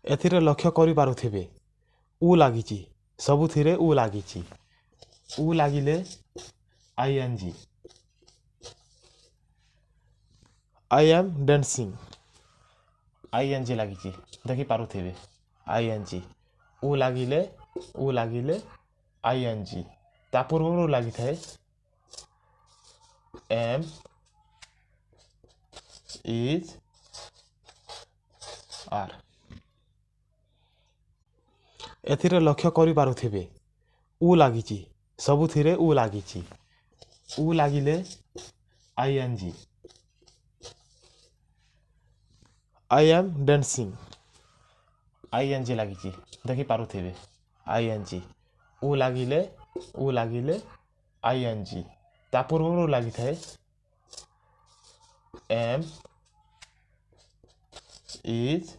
एथिरे लक्ष्य करि पारुथिबे उ लागिची सबुथिरे उ लागिची उ लागिले I N G I am dancing I N G लागिची देखि पारुथिबे आईएनजी उ लागिले आईएनजी ता पूर्वरु लागि थाए एम इज आर एथिरे लक्ष्य करि पारुथिबे उ लागिची सबुथिरे उ लागिची उ लागिले I N G I am dancing I N G लागिची देखि पारुथिबे आईएनजी उ लागिले आईएनजी ता पूर्वरु लागि थाए एम इज